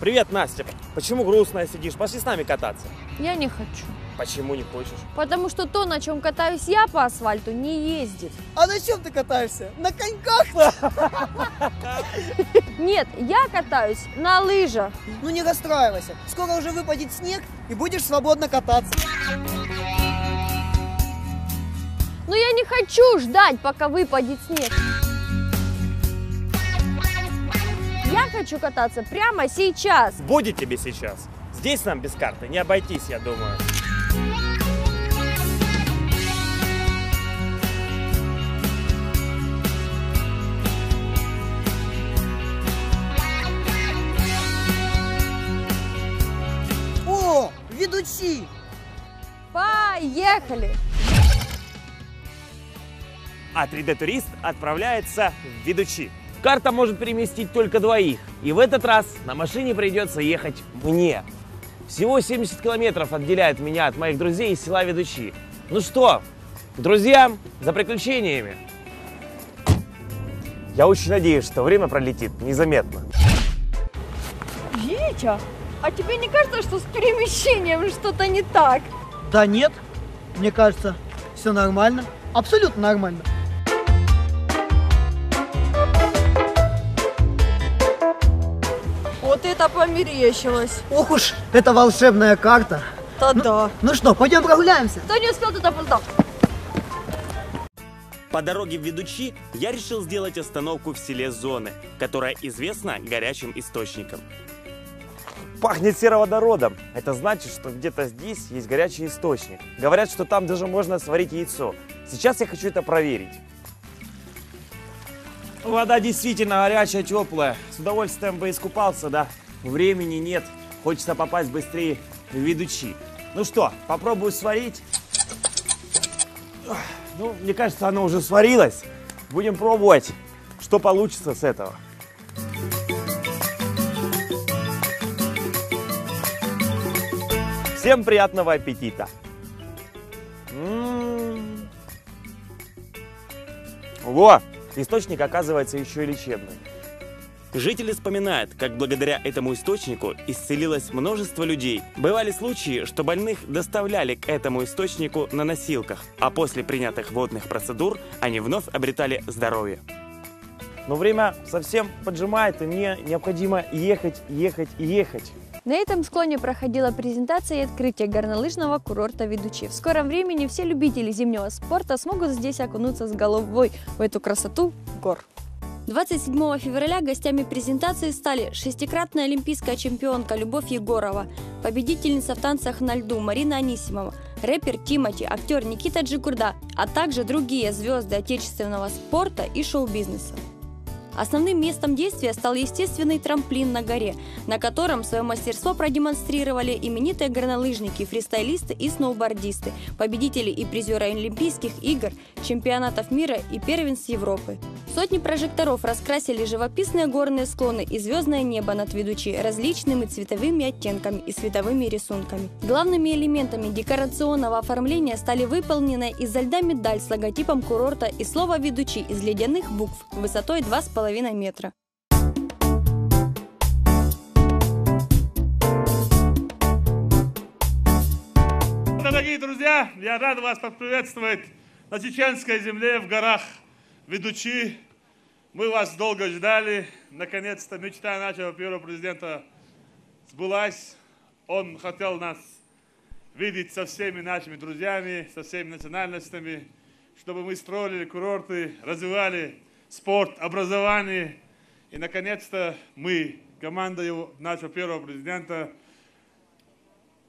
Привет, Настя. Почему грустная сидишь? Пошли с нами кататься. Я не хочу. Почему не хочешь? Потому что то, на чем катаюсь я по асфальту, не ездит. А на чем ты катаешься? На коньках? Нет, я катаюсь на лыжах. Ну не расстраивайся. Скоро уже выпадет снег и будешь свободно кататься. Но я не хочу ждать, пока выпадет снег. Я хочу кататься прямо сейчас. Будет тебе сейчас. Здесь нам без карты не обойтись, я думаю. О, ведучи! Поехали! А 3D-турист отправляется в Ведучи. Карта может переместить только двоих. И в этот раз на машине придется ехать мне. Всего 70 километров отделяет меня от моих друзей из села Ведучи. Ну что, к друзьям за приключениями. Я очень надеюсь, что время пролетит незаметно. Витя, а тебе не кажется, что с перемещением что-то не так? Да нет, мне кажется, все нормально. Абсолютно нормально. Вот это померещилось. Ох уж, это волшебная карта. Да-да. Ну что, пойдем прогуляемся? Кто не успел, тот опоздал. По дороге в Ведучи я решил сделать остановку в селе Зоны, которая известна горячим источником. Пахнет сероводородом. Это значит, что где-то здесь есть горячий источник. Говорят, что там даже можно сварить яйцо. Сейчас я хочу это проверить. Вода действительно горячая, теплая. С удовольствием бы искупался, да. Времени нет. Хочется попасть быстрее в Ведучи. Ну что, попробую сварить. Ну, мне кажется, оно уже сварилось. Будем пробовать, что получится с этого. Всем приятного аппетита! Во! Источник оказывается еще и лечебным. Жители вспоминают, как благодаря этому источнику исцелилось множество людей. Бывали случаи, что больных доставляли к этому источнику на носилках, а после принятых водных процедур они вновь обретали здоровье. Но время совсем поджимает, и мне необходимо ехать. На этом склоне проходила презентация и открытие горнолыжного курорта Ведучи. В скором времени все любители зимнего спорта смогут здесь окунуться с головой в эту красоту гор. 27 февраля гостями презентации стали шестикратная олимпийская чемпионка Любовь Егорова, победительница в танцах на льду Марина Анисимова, рэпер Тимати, актер Никита Джигурда, а также другие звезды отечественного спорта и шоу-бизнеса. Основным местом действия стал естественный трамплин на горе, на котором свое мастерство продемонстрировали именитые горнолыжники, фристайлисты и сноубордисты, победители и призеры Олимпийских игр, чемпионатов мира и первенств Европы. Сотни прожекторов раскрасили живописные горные склоны и звездное небо над Ведучи различными цветовыми оттенками и световыми рисунками. Главными элементами декорационного оформления стали выполненная изо льда медаль с логотипом курорта и слово «Ведучи» из ледяных букв высотой 2,5 метра. Дорогие друзья, я рад вас поприветствовать на чеченской земле в горах Ведучи. Мы вас долго ждали. Наконец-то мечта нашего первого президента сбылась. Он хотел нас видеть со всеми нашими друзьями, со всеми национальностями, чтобы мы строили курорты, развивали спорт, образование. И, наконец-то, мы, команда нашего первого президента,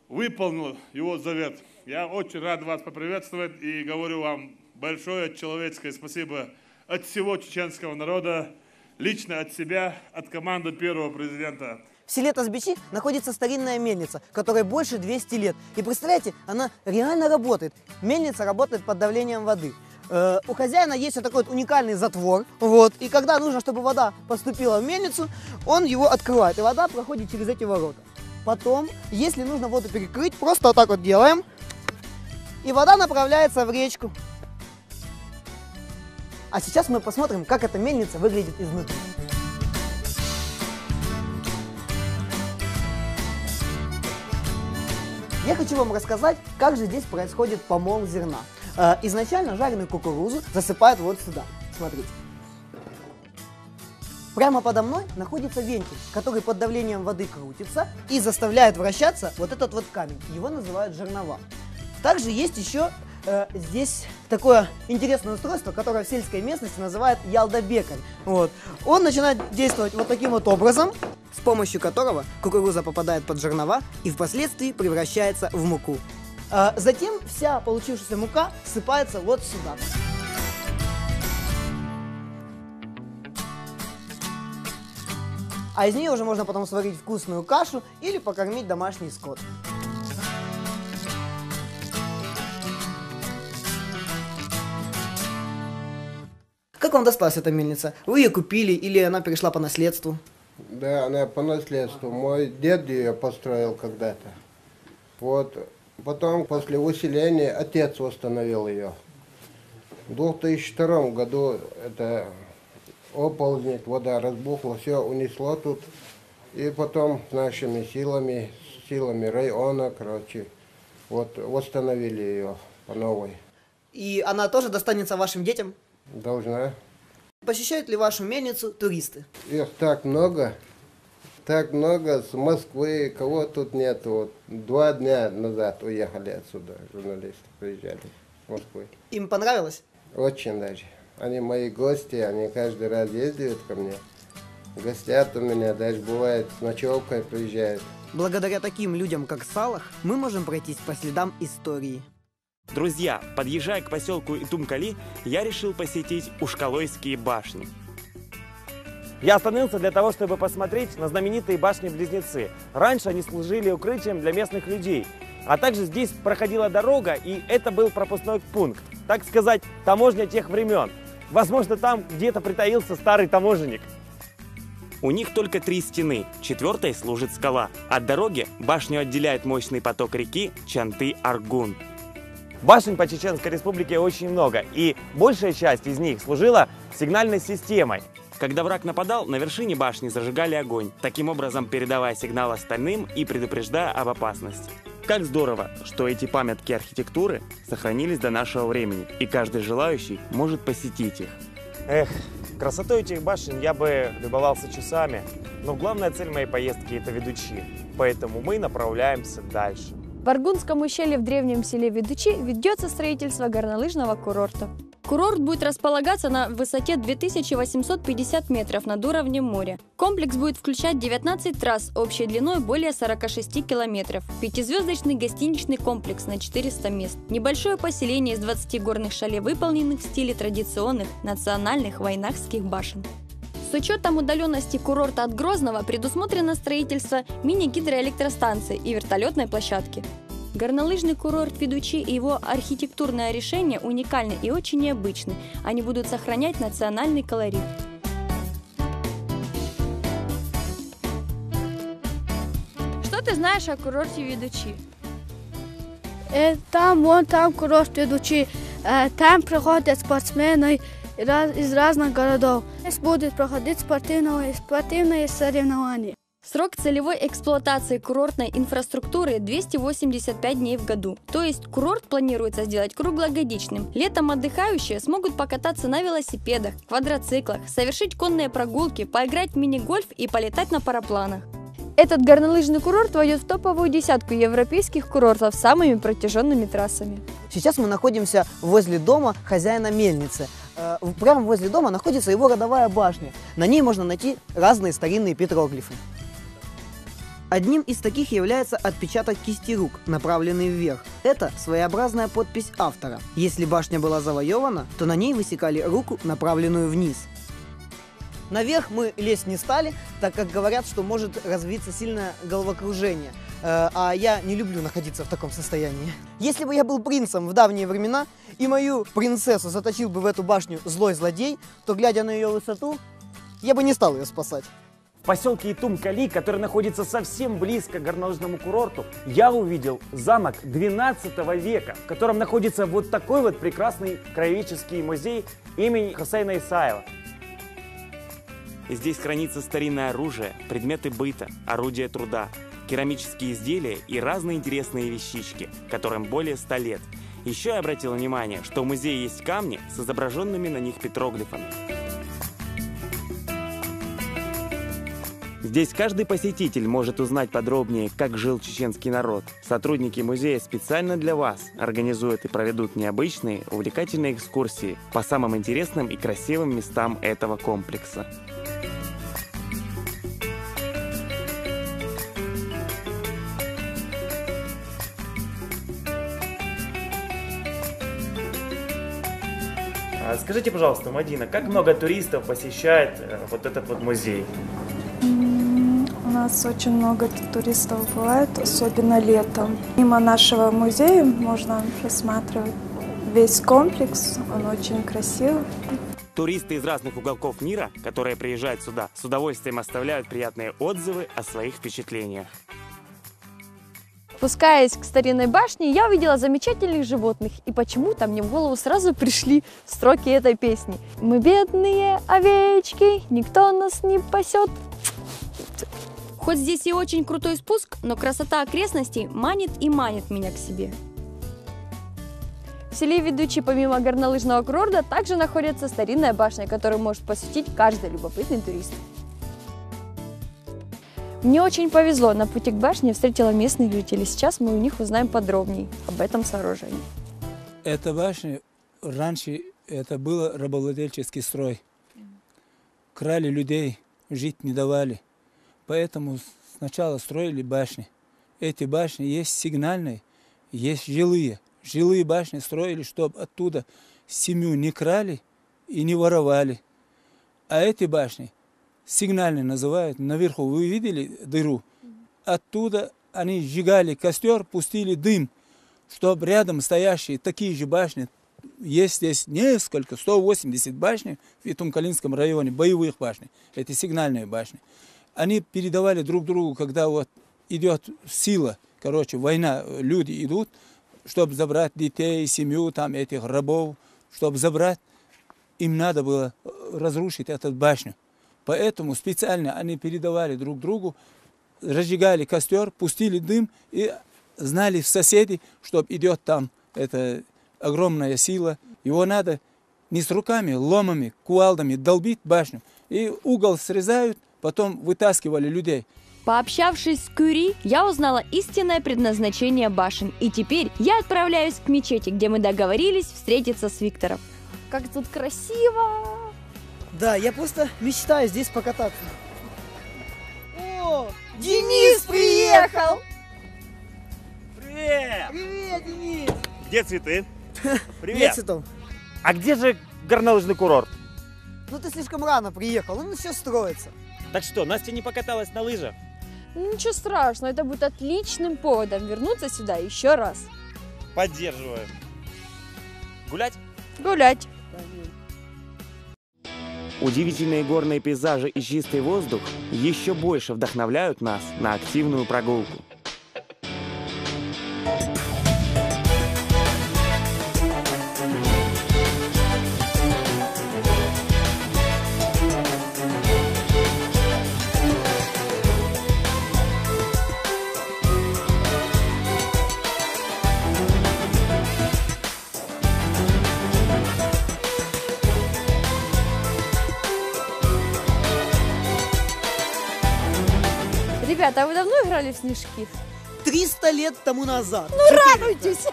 выполнила его завет. Я очень рад вас поприветствовать и говорю вам большое человеческое спасибо от всего чеченского народа, лично от себя, от команды первого президента. В селе Тазбичи находится старинная мельница, которой больше 200 лет. И представляете, она реально работает. Мельница работает под давлением воды. У хозяина есть вот такой вот уникальный затвор. Вот, и когда нужно, чтобы вода поступила в мельницу, он его открывает, и вода проходит через эти ворота. Потом, если нужно воду перекрыть, просто вот так вот делаем, и вода направляется в речку. А сейчас мы посмотрим, как эта мельница выглядит изнутри. Я хочу вам рассказать, как же здесь происходит помол зерна. Изначально жареную кукурузу засыпают вот сюда. Смотрите. Прямо подо мной находится вентиль, который под давлением воды крутится и заставляет вращаться вот этот вот камень. Его называют жернова. Также есть еще здесь такое интересное устройство, которое в сельской местности называют ялдобекарь. Вот. Он начинает действовать вот таким вот образом, с помощью которого кукуруза попадает под жернова и впоследствии превращается в муку. Затем вся получившаяся мука всыпается вот сюда. А из нее уже можно потом сварить вкусную кашу или покормить домашний скот. Как вам досталась эта мельница? Вы ее купили или она перешла по наследству? Да, она по наследству. Мой дед ее построил когда-то. Вот. Потом, после выселения, отец восстановил ее. В 2002 году это оползник, вода разбухла, все унесло тут. И потом с нашими силами, силами района, короче, вот восстановили ее по новой. И она тоже достанется вашим детям? Должна. Посещают ли вашу мельницу туристы? Их так много с Москвы, кого тут нет. Вот 2 дня назад уехали отсюда, журналисты приезжали с Москвы. Им понравилось? Очень даже. Они мои гости, они каждый раз ездят ко мне. Гостят у меня, даже бывает с ночевкой приезжают. Благодаря таким людям, как Салах, мы можем пройтись по следам истории. Друзья, подъезжая к поселку Итум-Кали, я решил посетить Ушкалойские башни. Я остановился для того, чтобы посмотреть на знаменитые башни-близнецы. Раньше они служили укрытием для местных людей. А также здесь проходила дорога, и это был пропускной пункт. Так сказать, таможня тех времен. Возможно, там где-то притаился старый таможенник. У них только 3 стены, 4-й служит скала. От дороги башню отделяет мощный поток реки Чанты-Аргун. Башен по Чеченской Республике очень много, и большая часть из них служила сигнальной системой. Когда враг нападал, на вершине башни зажигали огонь, таким образом передавая сигнал остальным и предупреждая об опасности. Как здорово, что эти памятки архитектуры сохранились до нашего времени, и каждый желающий может посетить их. Эх, красотой этих башен я бы любовался часами, но главная цель моей поездки – это Ведучи, поэтому мы направляемся дальше. В Аргунском ущелье в древнем селе Ведучи ведется строительство горнолыжного курорта. Курорт будет располагаться на высоте 2850 метров над уровнем моря. Комплекс будет включать 19 трасс общей длиной более 46 километров, 5-звездочный гостиничный комплекс на 400 мест, небольшое поселение из 20 горных шале, выполненных в стиле традиционных национальных вайнахских башен. С учетом удаленности курорта от Грозного предусмотрено строительство мини-гидроэлектростанции и вертолетной площадки. Горнолыжный курорт Ведучи и его архитектурное решение уникальны и очень необычны. Они будут сохранять национальный колорит. Что ты знаешь о курорте Ведучи? Там курорт Ведучи. Там приходят спортсмены из разных городов. Здесь будут проходить спортивные соревнования. Срок целевой эксплуатации курортной инфраструктуры 285 дней в году. То есть курорт планируется сделать круглогодичным. Летом отдыхающие смогут покататься на велосипедах, квадроциклах, совершить конные прогулки, поиграть в мини-гольф и полетать на парапланах. Этот горнолыжный курорт войдет в топовую десятку европейских курортов с самыми протяженными трассами. Сейчас мы находимся возле дома хозяина мельницы. Прямо возле дома находится его родовая башня. На ней можно найти разные старинные петроглифы. Одним из таких является отпечаток кисти рук, направленный вверх. Это своеобразная подпись автора. Если башня была завоевана, то на ней высекали руку, направленную вниз. Наверх мы лезть не стали, так как говорят, что может развиться сильное головокружение. А я не люблю находиться в таком состоянии. Если бы я был принцем в давние времена, и мою принцессу заточил бы в эту башню злой злодей, то, глядя на ее высоту, я бы не стал ее спасать. В поселке Итум-Кали, который находится совсем близко к горнолыжному курорту, я увидел замок 12 века, в котором находится вот такой вот прекрасный краеведческий музей имени Хусейна Исаева. Здесь хранится старинное оружие, предметы быта, орудия труда. керамические изделия и разные интересные вещички, которым более 100 лет. Еще я обратил внимание, что в музее есть камни с изображенными на них петроглифами. Здесь каждый посетитель может узнать подробнее, как жил чеченский народ. Сотрудники музея специально для вас организуют и проведут необычные, увлекательные экскурсии по самым интересным и красивым местам этого комплекса. Скажите, пожалуйста, Мадина, как много туристов посещает вот этот вот музей? У нас очень много туристов бывает, особенно летом. Мимо нашего музея можно рассматривать весь комплекс, он очень красивый. Туристы из разных уголков мира, которые приезжают сюда, с удовольствием оставляют приятные отзывы о своих впечатлениях. Спускаясь к старинной башне, я увидела замечательных животных, и почему-то мне в голову сразу пришли строки этой песни. Мы бедные овечки, никто нас не пасет. Хоть здесь и очень крутой спуск, но красота окрестностей манит и манит меня к себе. В селе Ведучи помимо горнолыжного курорта также находится старинная башня, которую может посетить каждый любопытный турист. Мне очень повезло, на пути к башне я встретила местных жителей. Сейчас мы у них узнаем подробнее об этом сооружении. Эта башня раньше это был рабовладельческий строй. Крали людей, жить не давали. Поэтому сначала строили башни. Эти башни есть сигнальные, есть жилые. Жилые башни строили, чтобы оттуда семью не крали и не воровали. А эти башни сигнальные называют. Наверху вы видели дыру? Оттуда они сжигали костер, пустили дым, чтобы рядом стоящие такие же башни, есть здесь несколько, 180 башен в Итумкалинском районе, боевых башен, эти сигнальные башни. Они передавали друг другу, когда вот идет сила, короче, война, люди идут, чтобы забрать детей, семью, там, этих рабов, чтобы забрать, им надо было разрушить эту башню. Поэтому специально они передавали друг другу, разжигали костер, пустили дым и знали соседи, что идет там эта огромная сила. Его надо не с руками, ломами, кувалдами долбить башню. И угол срезают, потом вытаскивали людей. Пообщавшись с Кюри, я узнала истинное предназначение башен. И теперь я отправляюсь к мечети, где мы договорились встретиться с Виктором. Как тут красиво! Да, я просто мечтаю здесь покататься. О, Денис приехал! Привет! Привет, Денис! Где цветы? Нет Привет! цветов. А где же горнолыжный курорт? Ну ты слишком рано приехал, он еще строится. Так что, Настя не покаталась на лыжах? Ничего страшного, это будет отличным поводом вернуться сюда еще раз. Поддерживаю. Гулять? Гулять. Удивительные горные пейзажи и чистый воздух еще больше вдохновляют нас на активную прогулку. Ребята, а вы давно играли в снежки? 300 лет тому назад. Ну радуйтесь!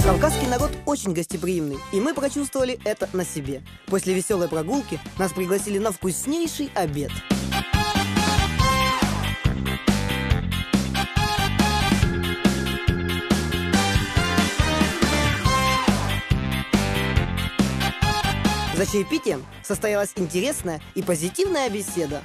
Кавказский народ очень гостеприимный, и мы прочувствовали это на себе. После веселой прогулки нас пригласили на вкуснейший обед. За чаепитием состоялась интересная и позитивная беседа.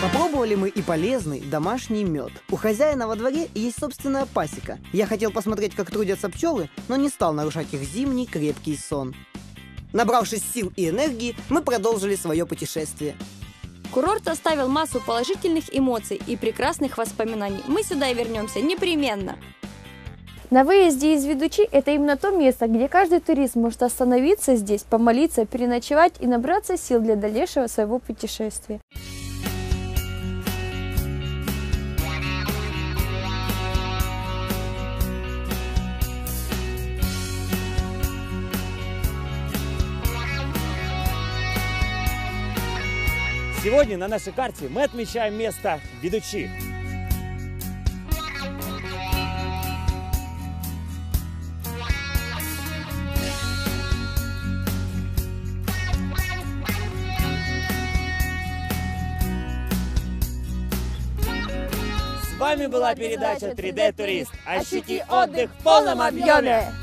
Попробовали мы и полезный домашний мед. У хозяина во дворе есть собственная пасека. Я хотел посмотреть, как трудятся пчелы, но не стал нарушать их зимний крепкий сон. Набравшись сил и энергии, мы продолжили свое путешествие. Курорт оставил массу положительных эмоций и прекрасных воспоминаний. Мы сюда и вернемся непременно. На выезде из Ведучи это именно то место, где каждый турист может остановиться здесь, помолиться, переночевать и набраться сил для дальнейшего своего путешествия. Сегодня на нашей карте мы отмечаем место Ведучи. С вами была передача 3D Турист. Ощути отдых в полном объеме!